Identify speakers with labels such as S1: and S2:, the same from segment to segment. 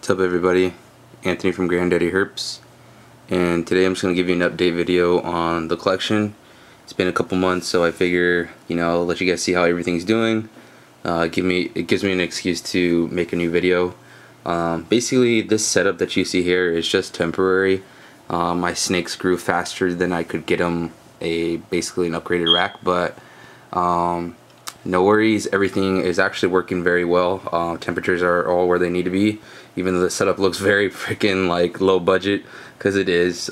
S1: What's up everybody, Anthony from GranddaddyHerps, and today I'm just going to give you an update video on the collection. It's been a couple months, so I figure, I'll let you guys see how everything's doing. It gives me an excuse to make a new video. Basically this setup that you see here is just temporary. My snakes grew faster than I could get them basically an upgraded rack, but no worries, everything is actually working very well. Temperatures are all where they need to be, even though the setup looks very freaking like low budget, because it is.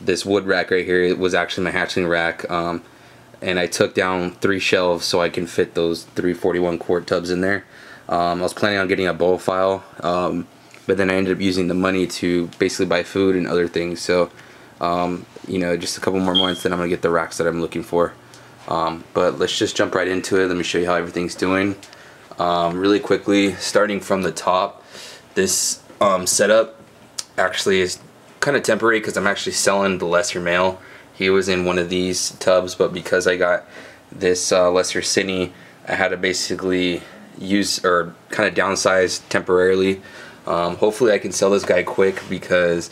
S1: This wood rack right here, it was actually my hatchling rack, and I took down 3 shelves so I can fit those 3 41 quart tubs in there. I was planning on getting a bowl file, but then I ended up using the money to basically buy food and other things. So just a couple more months, then I'm gonna get the racks that I'm looking for. But let's just jump right into it. Let me show you how everything's doing. Really quickly, starting from the top, this setup actually is kind of temporary because I'm actually selling the lesser male. He was in one of these tubs, but because I got this lesser Cine, I had to basically use or kind of downsize temporarily. Hopefully I can sell this guy quick because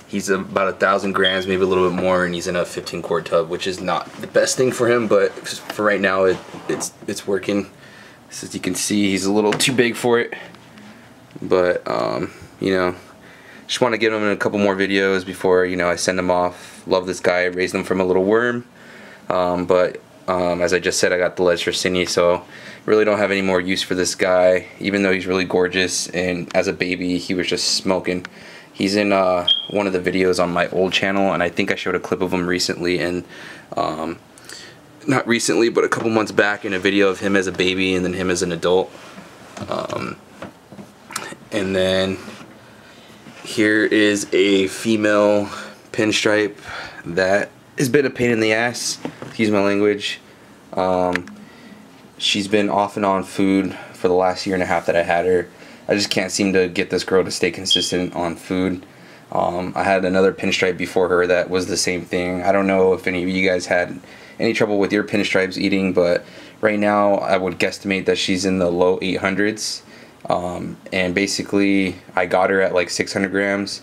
S1: he's about 1,000 grams, maybe a little bit more, and he's in a 15 quart tub, which is not the best thing for him, but for right now it's working. As you can see, he's a little too big for it, but just want to get him in a couple more videos before I send him off. Love this guy, raised him from a little worm, but as I just said, I got the lesser Cine, so really don't have any more use for this guy, even though he's really gorgeous, and as a baby he was just smoking. He's in one of the videos on my old channel, and I think I showed a clip of him recently, and not recently, but a couple months back, in a video of him as a baby and then him as an adult. And then here is a female Pinstripe that has been a pain in the ass, excuse my language. She's been off and on food for the last 1.5 years that I had her. I just can't seem to get this girl to stay consistent on food. I had another Pinstripe before her that was the same thing. I don't know if any of you guys had any trouble with your Pinstripes eating, but right now I would guesstimate that she's in the low 800s. And basically I got her at like 600 grams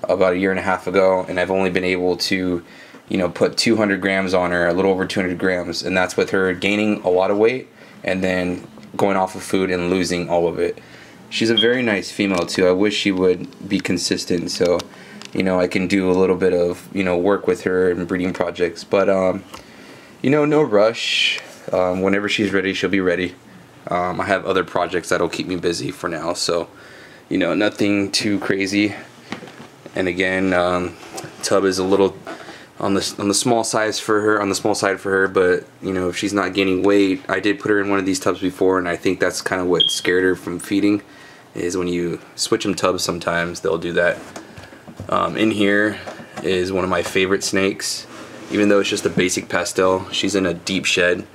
S1: about 1.5 years ago, and I've only been able to put 200 grams on her, a little over 200 grams, and that's with her gaining a lot of weight and then going off of food and losing all of it. She's a very nice female too. I wish she would be consistent, so I can do a little bit of work with her and breeding projects, but no rush. Whenever she's ready, she'll be ready. I have other projects that'll keep me busy for now, so nothing too crazy. And again, tub is a little on the small size for her, on the small side for her, but if she's not gaining weight, I did put her in one of these tubs before, and I think that's kind of what scared her from feeding, is when you switch them tubs, sometimes they'll do that. In here is one of my favorite snakes, even though it's just a basic pastel. She's in a deep shed.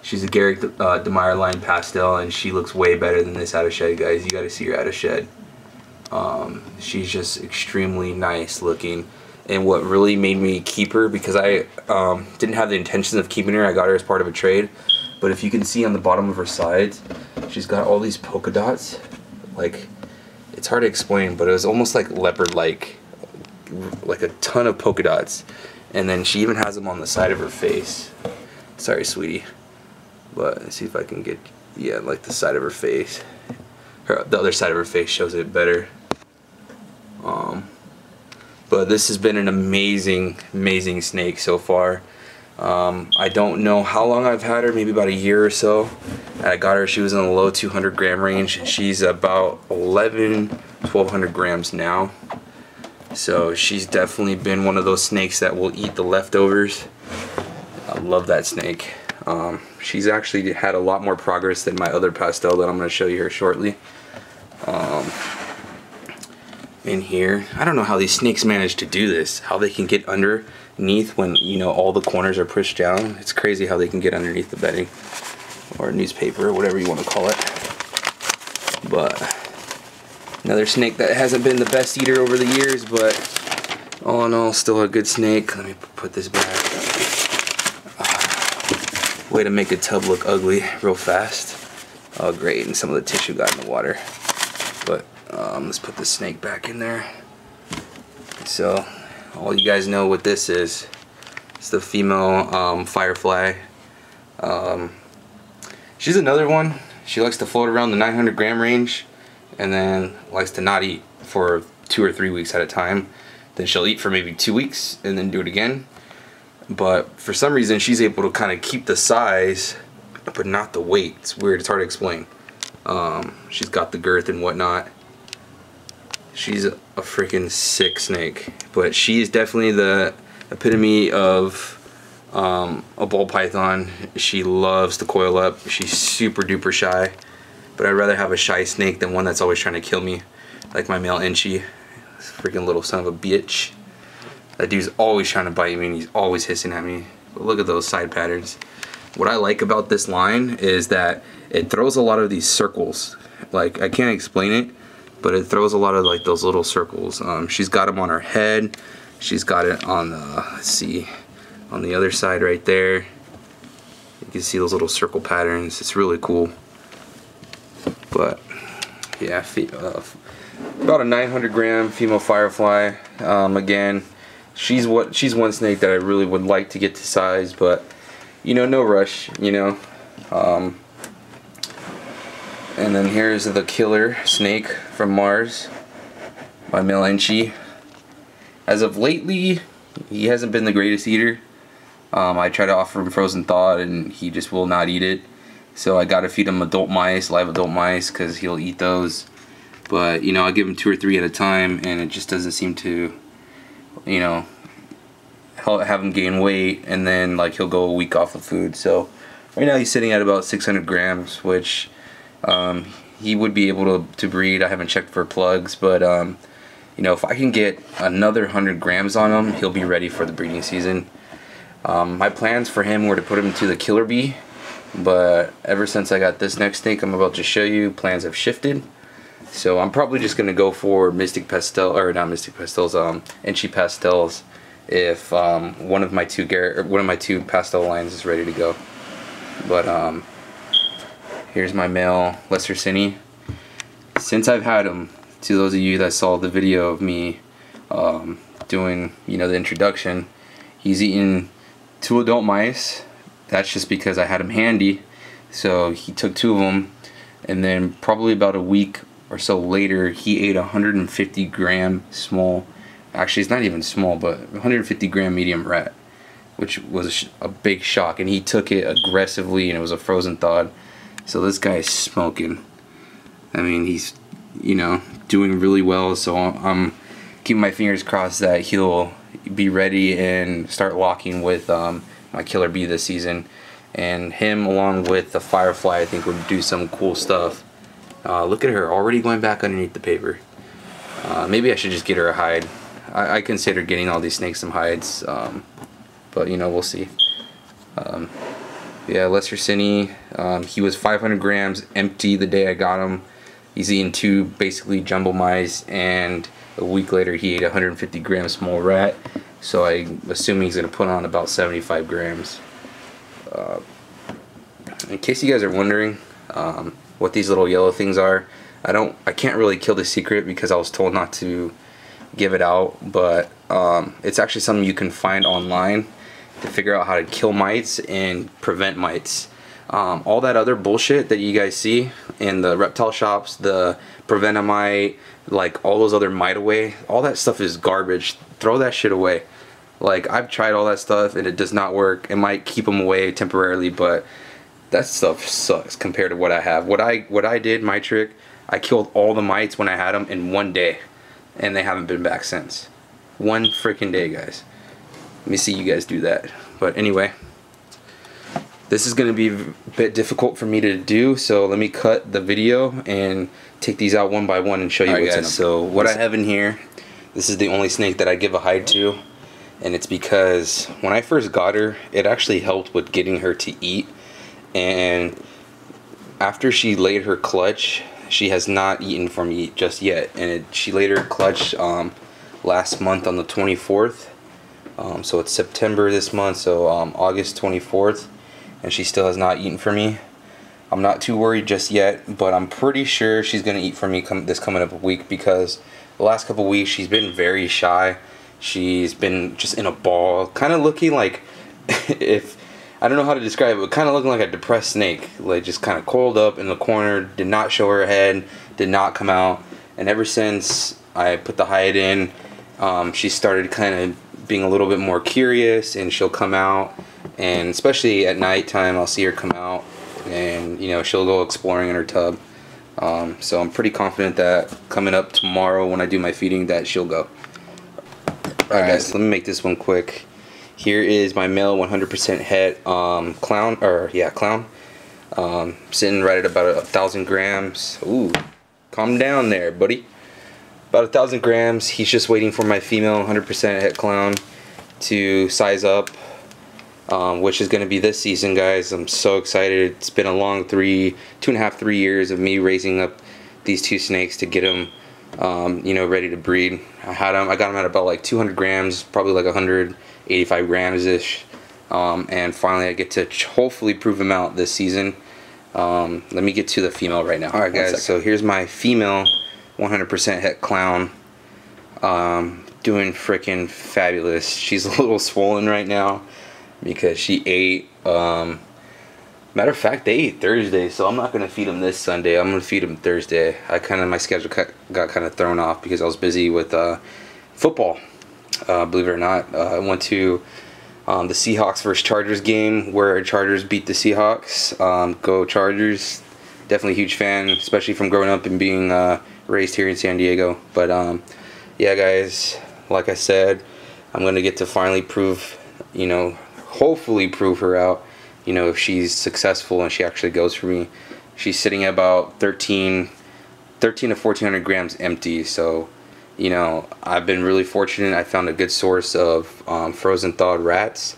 S1: She's a Garrick Demeyer line pastel, and she looks way better than this out of shed, guys. You got to see her out of shed. She's just extremely nice looking. And what really made me keep her, because I didn't have the intention of keeping her, I got her as part of a trade. But if you can see on the bottom of her sides, she's got all these polka dots. Like, it's hard to explain, but it was almost like leopard-like, like a ton of polka dots. And then she even has them on the side of her face. Sorry, sweetie. But let's see if I can get, yeah, like the side of her face. The other side of her face shows it better. But this has been an amazing snake so far. I don't know how long I've had her, maybe about 1 year or so. I got her, she was in the low 200 gram range. She's about 1,200 grams now. So she's definitely been one of those snakes that will eat the leftovers. I love that snake. She's actually had a lot more progress than my other pastel that I'm going to show you here shortly. In here, I don't know how these snakes manage to do this, how they can get underneath when all the corners are pushed down. It's crazy how they can get underneath the bedding or newspaper or whatever you want to call it. But another snake that hasn't been the best eater over the years, but all in all still a good snake. Let me put this back. Way to make a tub look ugly real fast. Oh great, and some of the tissue got in the water. But let's put the snake back in there. So all you guys know what this is. It's the female Firefly. She's another one. She likes to float around the 900 gram range and then likes to not eat for 2 or 3 weeks at a time. Then she'll eat for maybe 2 weeks and then do it again. But for some reason she's able to kind of keep the size but not the weight. It's weird, it's hard to explain. She's got the girth and whatnot. She's a freaking sick snake, but she's definitely the epitome of a ball python. She loves to coil up. She's super duper shy, but I'd rather have a shy snake than one that's always trying to kill me, like my male Enchi. Freaking little son of a bitch. That dude's always trying to bite me and he's always hissing at me. But look at those side patterns. What I like about this line is that it throws a lot of these circles. Like, I can't explain it, but it throws a lot of like those little circles. She's got them on her head. She's got it on the, let's see, on the other side right there. You can see those little circle patterns. It's really cool. But yeah, about a 900 gram female Firefly. Again, she's one snake that I really would like to get to size, but you know, no rush, you know. And then here's the killer snake from Mars, my male Enchi. As of lately, he hasn't been the greatest eater. I try to offer him frozen thawed and he just will not eat it. So I gotta feed him adult mice, live adult mice, because he'll eat those. But you know, I give him 2 or 3 at a time and it just doesn't seem to, you know, have him gain weight, and then like he'll go a week off of food. So right now he's sitting at about 600 grams, which he would be able to breed. I haven't checked for plugs, but you know, if I can get another 100 grams on him, he'll be ready for the breeding season. My plans for him were to put him to the killer bee, but ever since I got this next snake I'm about to show you, plans have shifted. So I'm probably just gonna go for Mystic Pastel, or not Mystic Pastels, Enchi Pastels, if one of my two pastel lines is ready to go. But here's my male Lesser Cine. Since I've had him, to those of you that saw the video of me doing, you know, the introduction, he's eaten 2 adult mice. That's just because I had him handy. So he took 2 of them, and then probably about a week or so later he ate a 150 gram small, actually it's not even small, but 150 gram medium rat, which was a big shock, and he took it aggressively and it was a frozen thawed. So this guy is smoking. I mean, he's, you know, doing really well, so I'm keeping my fingers crossed that he'll be ready and start locking with my killer bee this season. And him along with the Firefly I think would do some cool stuff. Look at her already going back underneath the paper. Maybe I should just get her a hide. I considered getting all these snakes some hides, but you know, we'll see. Yeah, Lesser Cine, he was 500 grams empty the day I got him. He's eaten 2 basically jumbo mice, and a week later he ate a 150 gram small rat. So I assume he's going to put on about 75 grams. In case you guys are wondering what these little yellow things are, I can't really kill the secret because I was told not to give it out, but it's actually something you can find online to figure out how to kill mites and prevent mites. All that other bullshit that you guys see in the reptile shops, the Prevenamite, like all those other mite away, all that stuff is garbage. Throw that shit away. Like, I've tried all that stuff and it does not work. It might keep them away temporarily, but that stuff sucks compared to what I have. What I did, my trick, I killed all the mites when I had them in 1 day, and they haven't been back since. 1 freaking day, guys. Let me see you guys do that. But anyway, this is going to be a bit difficult for me to do, so let me cut the video and take these out one by one and show you what's in them. So what I have in here, this is the only snake that I give a hide to, and it's because when I first got her, it actually helped with getting her to eat, and after she laid her clutch, she has not eaten for me just yet, and she laid her clutch last month on the 24th, so it's September this month, so August 24th, and she still has not eaten for me. I'm not too worried just yet, but I'm pretty sure she's gonna eat from me this coming up week, because the last couple weeks she's been very shy. She's been just in a ball, kind of looking like, if I don't know how to describe it, but kind of looking like a depressed snake, like just kind of coiled up in the corner, did not show her head, did not come out. And ever since I put the hide in, she started kind of being a little bit more curious, and she'll come out, and especially at nighttime I'll see her come out, and you know, she'll go exploring in her tub. So I'm pretty confident that coming up tomorrow when I do my feeding that she'll go. Alright guys, let me make this one quick. Here is my male 100% het clown, sitting right at about 1,000 grams. Ooh, calm down there, buddy. About 1,000 grams. He's just waiting for my female 100% het clown to size up, which is going to be this season, guys. I'm so excited. It's been a long 2.5, 3 years of me raising up these two snakes to get them, you know, ready to breed. I got them at about like 200 grams, probably like 185 grams ish, and finally I get to hopefully prove them out this season. Let me get to the female right now. Alright guys, so here's my female 100% het clown, doing freaking fabulous. She's a little swollen right now because she ate, matter of fact, they ate Thursday, so I'm not going to feed them this Sunday. I'm going to feed them Thursday. My schedule got kind of thrown off because I was busy with football. Believe it or not, I went to the Seahawks versus Chargers game where Chargers beat the Seahawks. Go Chargers. Definitely a huge fan, especially from growing up and being raised here in San Diego. But yeah guys, like I said, I'm going to get to finally prove, you know, hopefully prove her out. You know, if she's successful and she actually goes for me. She's sitting at about 13 to 1,400 grams empty. So, you know, I've been really fortunate. I found a good source of frozen thawed rats,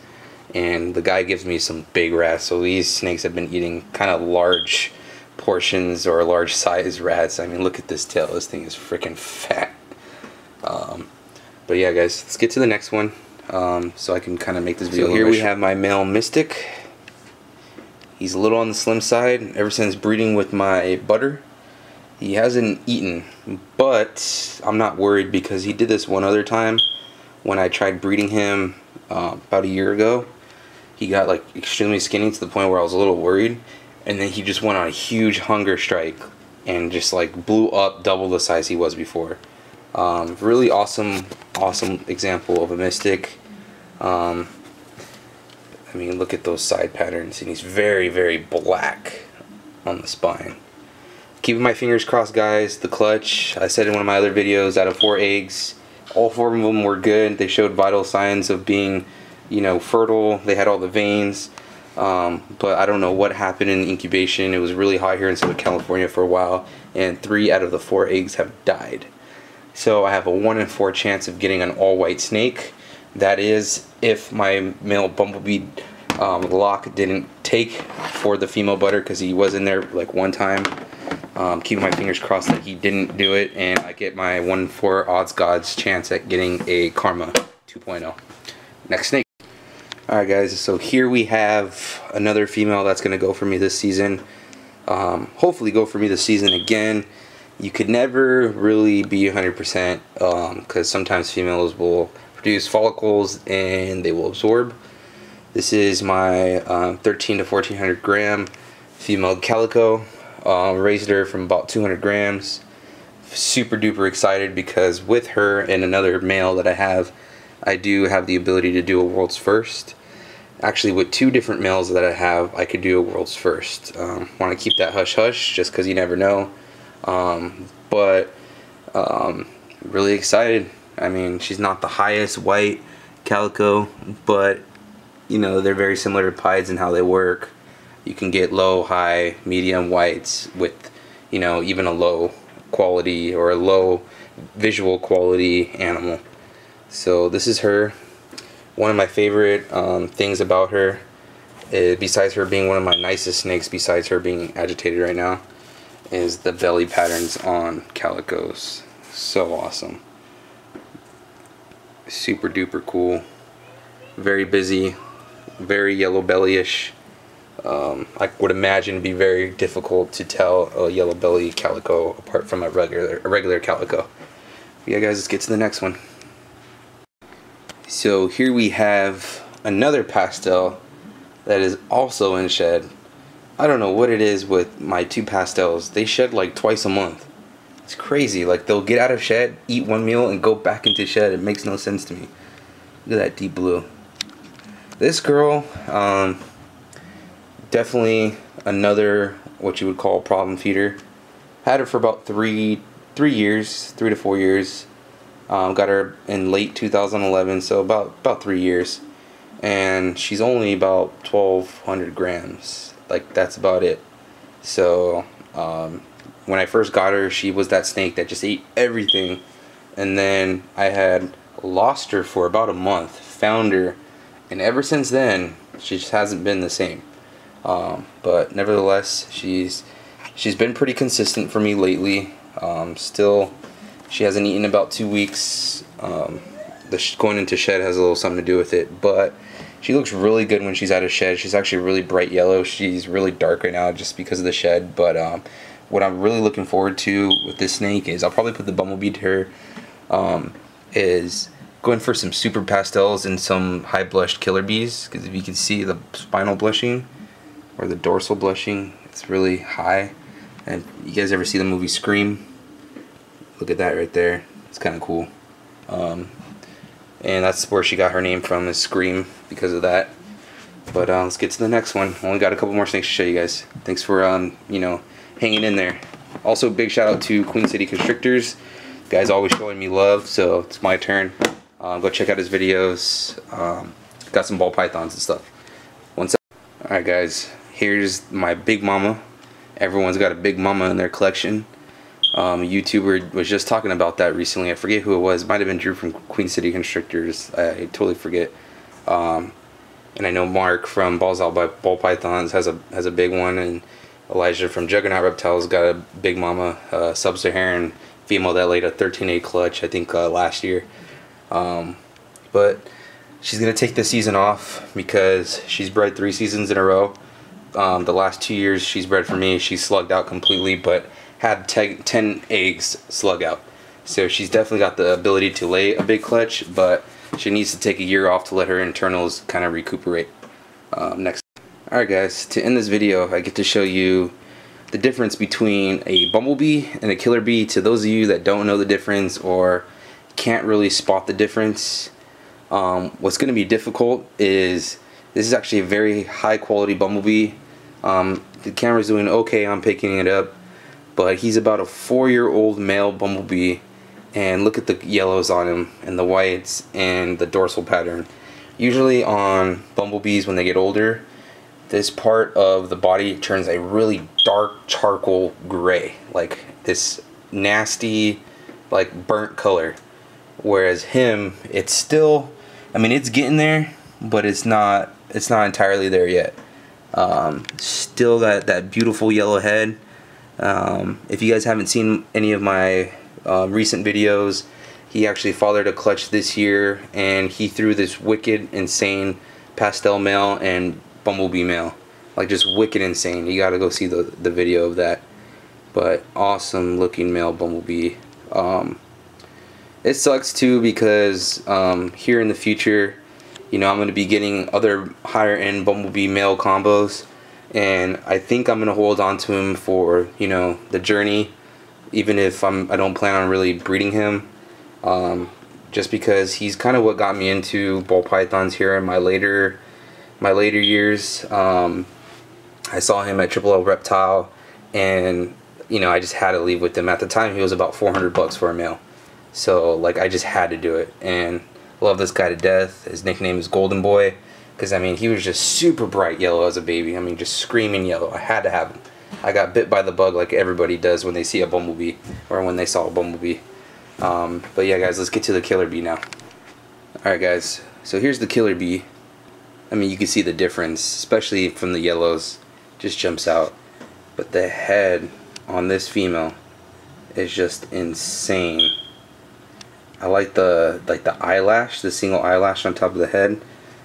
S1: and the guy gives me some big rats. So these snakes have been eating kind of large portions or large size rats. I mean, look at this tail. This thing is freaking fat. But yeah guys, let's get to the next one, so I can kind of make this video. So here we have my male Mystic. He's a little on the slim side. Ever since breeding with my butter, he hasn't eaten, but I'm not worried because he did this one other time when I tried breeding him about a year ago. He got like extremely skinny to the point where I was a little worried, and then he just went on a huge hunger strike and just like blew up double the size he was before. Really awesome example of a Mystic. I mean, look at those side patterns, and he's very, very black on the spine. Keeping my fingers crossed, guys. The clutch, I said in one of my other videos, out of 4 eggs, all 4 of them were good. They showed vital signs of being, you know, fertile. They had all the veins, but I don't know what happened in incubation. It was really hot here in Southern California for a while, and 3 out of the 4 eggs have died. So I have a 1 in 4 chance of getting an all-white snake. That is if my male Bumblebee lock didn't take for the female butter, because he was in there like one time. Keeping my fingers crossed that he didn't do it, and I get my 1 in 4 odds gods chance at getting a Karma 2.0. Next snake. Alright guys, so here we have another female that's going to go for me this season. Hopefully go for me this season again. You could never really be 100%, because sometimes females will produce follicles and they will absorb. This is my 13 to 1,400 gram female Calico. Raised her from about 200 grams. Super duper excited because with her and another male that I do have the ability to do a world's first. Actually, with 2 different males that I have, I could do a world's first. Want to keep that hush hush just because you never know. But really excited. I mean, she's not the highest white Calico, but you know, they're very similar to pieds in how they work. You can get low, high, medium whites with, you know, even a low quality or a low visual quality animal. So this is her. One of my favorite things about her, besides her being one of my nicest snakes, besides her being agitated right now, is the belly patterns on Calicos. So awesome. Super duper cool. Very busy. Very yellow belly-ish. I would imagine it'd be very difficult to tell a yellow belly calico apart from a regular calico. Yeah guys, let's get to the next one. So here we have another pastel that is also in shed. I don't know what it is with my two pastels. They shed like twice a month. It's crazy. Like they'll get out of shed, eat one meal, and go back into shed. It makes no sense to me. Look at that deep blue. This girl, definitely another what you would call problem feeder. Had her for about 3 to 4 years. Got her in late 2011, so about 3 years, and she's only about 1,200 grams. Like that's about it. So when I first got her, she was that snake that just ate everything, and then I had lost her for about a month, found her, and ever since then she just hasn't been the same. But nevertheless, she's been pretty consistent for me lately. Still, she hasn't eaten about 2 weeks. Going into shed has a little something to do with it, but she looks really good when she's out of shed. She's actually really bright yellow. She's really dark right now just because of the shed, but what I'm really looking forward to with this snake is I'll probably put the Bumblebee to her, is going for some super pastels and some high blushed killer bees, because if you can see the spinal blushing or the dorsal blushing, it's really high. And you guys ever see the movie Scream? Look at that right there. It's kind of cool. And that's where she got her name from, is Scream, because of that. But let's get to the next one. Only got a couple more snakes to show you guys. Thanks for you know, hanging in there. Also, big shout out to Queen City Constrictors. Guys always showing me love, so it's my turn. Go check out his videos. Got some ball pythons and stuff. Alright guys, here's my big mama. Everyone's got a big mama in their collection. A YouTuber was just talking about that recently. I forget who it was. It might have been Drew from Queen City Constrictors. I totally forget. And I know Mark from Balls Out by Ball Pythons has a big one, and Elijah from Juggernaut Reptiles got a big mama, sub-Saharan female that laid a 13A clutch, I think last year. But she's gonna take the season off because she's bred 3 seasons in a row. The last 2 years she's bred for me, she slugged out completely, but had 10 eggs slug out. So she's definitely got the ability to lay a big clutch, but she needs to take a year off to let her internals kind of recuperate. Next. Alright guys, to end this video, I get to show you the difference between a bumblebee and a killer bee. To those of you that don't know the difference or can't really spot the difference, what's going to be difficult is this is actually a very high quality bumblebee. The camera's doing okay, I'm picking it up, but he's about a 4-year-old male bumblebee, and look at the yellows on him and the whites and the dorsal pattern. Usually on bumblebees when they get older, this part of the body turns a really dark charcoal gray, like this nasty like burnt color, whereas him, it's still, I mean, it's getting there, but it's not entirely there yet. Still that beautiful yellow head. If you guys haven't seen any of my recent videos, he actually fathered a clutch this year, and he threw this wicked insane pastel male and bumblebee male, like just wicked insane. You gotta go see the video of that. But awesome looking male bumblebee. It sucks too because here in the future, you know, I'm going to be getting other higher end bumblebee male combos, and I think I'm going to hold on to him for, you know, the journey, even if I don't plan on really breeding him, just because he's kind of what got me into ball pythons here in my later years. I saw him at Triple L Reptile, and you know, I just had to leave with him. At the time he was about $400 for a male, so like I just had to do it, and love this guy to death. His nickname is Golden Boy, because I mean, he was just super bright yellow as a baby. I mean, just screaming yellow. I had to have him. I got bit by the bug like everybody does when they see a bumblebee, or when they saw a bumblebee. But yeah guys, let's get to the killer bee now. Alright guys, so here's the killer bee. I mean, you can see the difference, especially from the yellows, just jumps out. But the head on this female is just insane. I like the eyelash, the single eyelash on top of the head.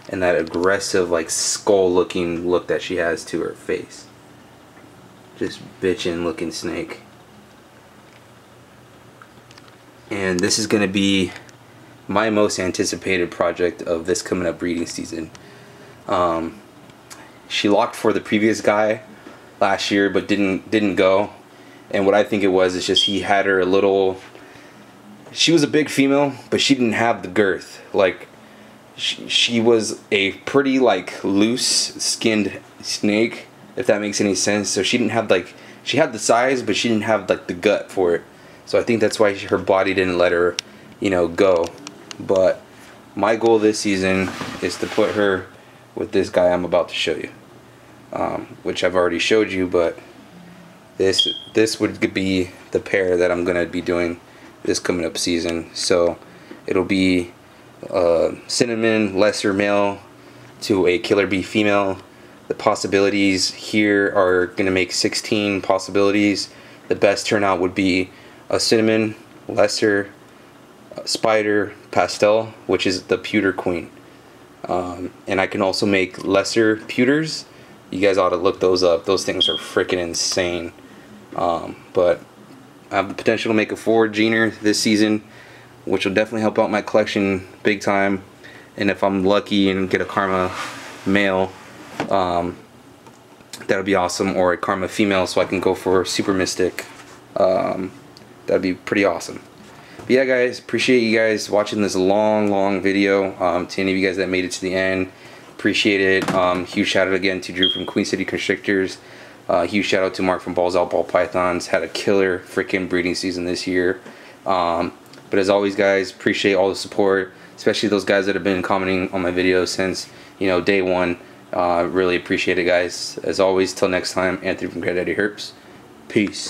S1: and that aggressive, like, skull looking look that she has to her face. Just bitchin' looking snake. And this is going to be my most anticipated project of this coming up breeding season. She locked for the previous guy last year, but didn't go. And what I think it was is just he had her a little. She was a big female, but she didn't have the girth. Like she was a pretty like loose skinned snake, if that makes any sense. So she didn't have like, she had the size, but she didn't have like the gut for it. So I think that's why her body didn't let her, you know, go. But my goal this season is to put her with this guy I'm about to show you, which I've already showed you. But this would be the pair that I'm gonna be doing this coming up season. So it'll be cinnamon lesser male to a killer bee female. The possibilities here are gonna make 16 possibilities. The best turnout would be a cinnamon lesser spider pastel, which is the pewter queen, and I can also make lesser pewters. You guys ought to look those up. Those things are freaking insane. But I have the potential to make a forward gener this season, which will definitely help out my collection big time. And if I'm lucky and get a karma male, that'll be awesome, or a karma female, so I can go for super mystic. That'd be pretty awesome. But yeah, guys, appreciate you guys watching this long video. To any of you guys that made it to the end, appreciate it. Huge shout out again to Drew from Queen City Constrictors. Huge shout out to Mark from Balls Out Ball Pythons. Had a killer freaking breeding season this year. But as always, guys, appreciate all the support, especially those guys that have been commenting on my videos since, you know, day one. Really appreciate it, guys. As always, till next time, Anthony from gdH Herps. Peace.